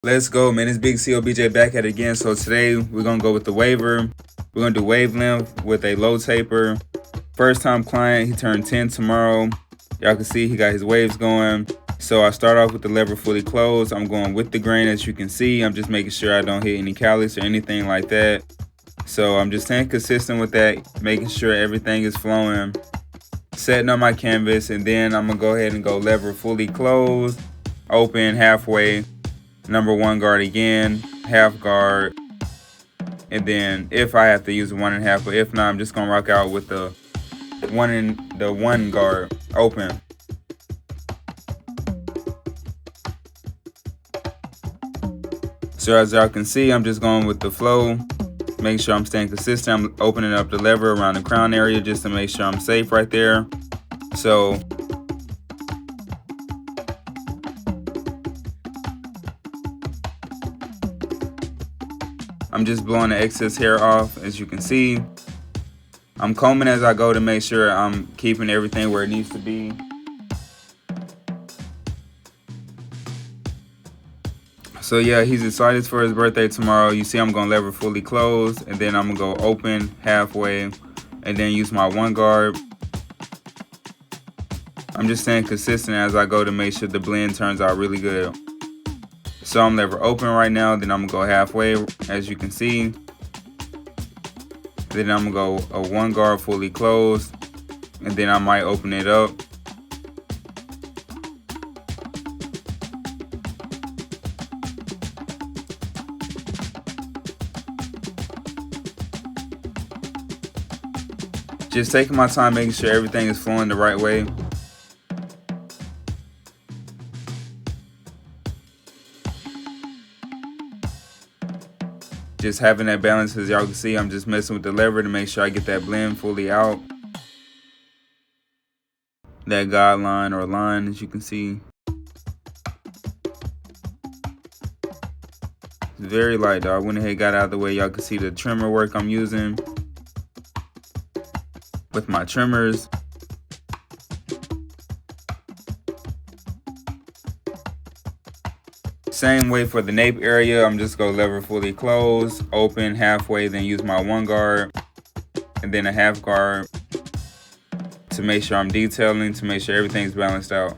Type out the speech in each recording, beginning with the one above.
Let's go, man. It's Big COBJ back at it again. So today we're gonna go with the waver. We're gonna do wave length with a low taper. First time client, he turned 10 tomorrow. Y'all can see he got his waves going. So I start off with the lever fully closed. I'm going with the grain, as you can see. I'm just making sure I don't hit any calyx or anything like that. So I'm just staying consistent with that, making sure everything is flowing. Setting up my canvas, and then I'm gonna go ahead and go lever fully closed, open halfway, number one guard again, half guard, and then if I have to use a 1.5, but if not, I'm just gonna rock out with the one guard open. So as y'all can see, I'm just going with the flow, making sure I'm staying consistent. I'm opening up the lever around the crown area just to make sure I'm safe right there. So I'm just blowing the excess hair off, as you can see. I'm combing as I go to make sure I'm keeping everything where it needs to be. So yeah, he's excited for his birthday tomorrow. You see I'm gonna lever fully closed, and then I'm gonna go open halfway, and then use my one guard. I'm just staying consistent as I go to make sure the blend turns out really good. So I'm lever open right now, then I'm gonna go halfway, as you can see. Then I'm gonna go a one guard fully closed, and then I might open it up. Just taking my time, making sure everything is flowing the right way. Just having that balance, as y'all can see, I'm just messing with the lever to make sure I get that blend fully out. That guideline or line, as you can see. It's very light though. I went ahead and got out of the way. Y'all can see the trimmer work I'm using with my trimmers. Same way for the nape area. I'm just gonna lever fully closed, open halfway, then use my one guard and then a half guard to make sure I'm detailing, to make sure everything's balanced out.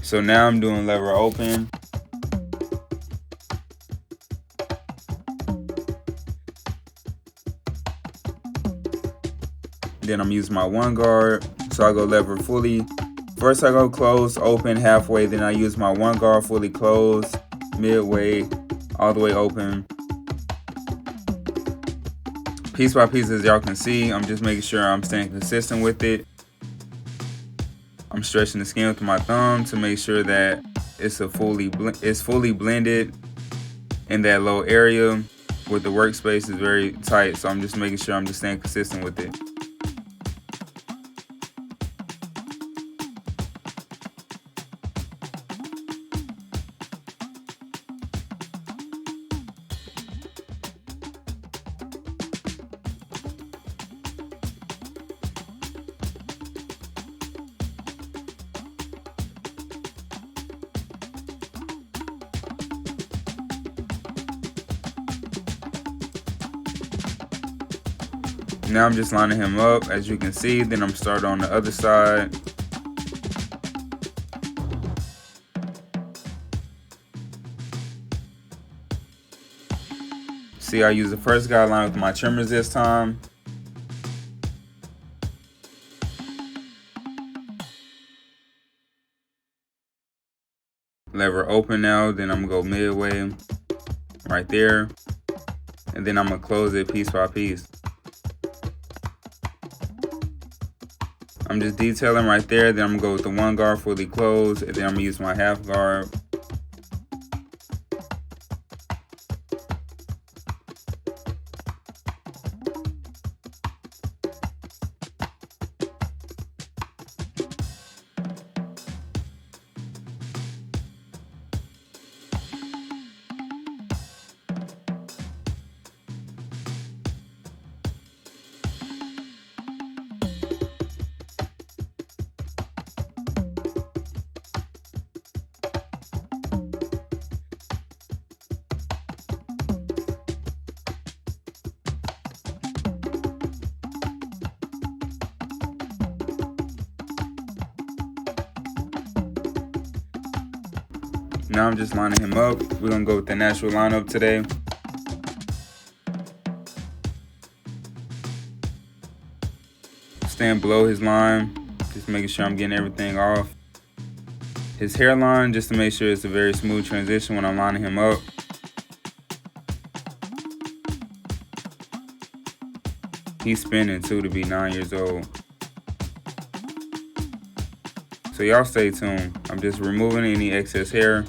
So now I'm doing lever open. Then I'm using my one guard. So I go lever fully. First I go close, open, halfway, then I use my one guard fully closed, midway, all the way open. Piece by piece, as y'all can see, I'm just making sure I'm staying consistent with it. I'm stretching the skin with my thumb to make sure that it's fully blended in that low area, with the workspace is very tight. So I'm just making sure I'm just staying consistent with it. Now I'm just lining him up, as you can see. Then I'm starting on the other side. See, I use the first guideline with my trimmers this time. Lever open now, then I'm gonna go midway right there. And then I'm gonna close it piece by piece. I'm just detailing right there, then I'm gonna go with the one guard fully closed, and then I'm gonna use my half guard. Now I'm just lining him up. We're gonna go with the natural lineup today. Stand below his line, just making sure I'm getting everything off. His hairline, just to make sure it's a very smooth transition when I'm lining him up. He's spinning too to be 9 years old. So y'all stay tuned. I'm just removing any excess hair.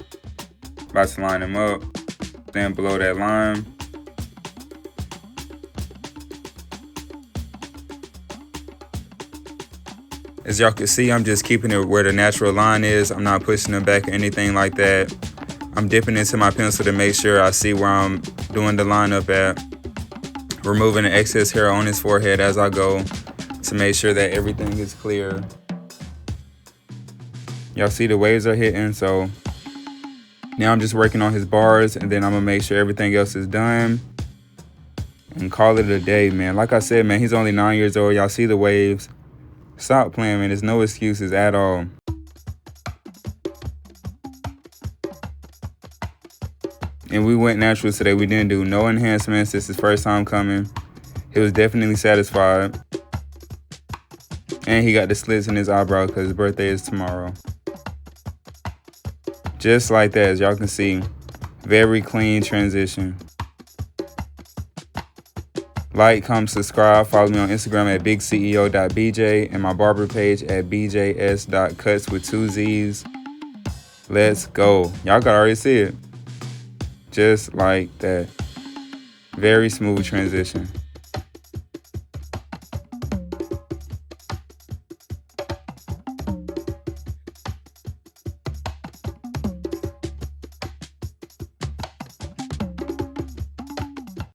About to line him up. Stand below that line. As y'all can see, I'm just keeping it where the natural line is. I'm not pushing it back or anything like that. I'm dipping into my pencil to make sure I see where I'm doing the lineup at. Removing the excess hair on his forehead as I go to make sure that everything is clear. Y'all see the waves are hitting, so now I'm just working on his bars, and then I'm gonna make sure everything else is done and call it a day, man. Like I said, man, he's only 9 years old. Y'all see the waves. Stop playing, man. There's no excuses at all. And we went natural today. We didn't do no enhancements. This is his first time coming. He was definitely satisfied. And he got the slits in his eyebrow because his birthday is tomorrow. Just like that, as y'all can see. Very clean transition. Like, comment, subscribe. Follow me on Instagram at bigceo.bj and my barber page at bjs.cuts with 2 Z's. Let's go. Y'all can already see it. Just like that. Very smooth transition.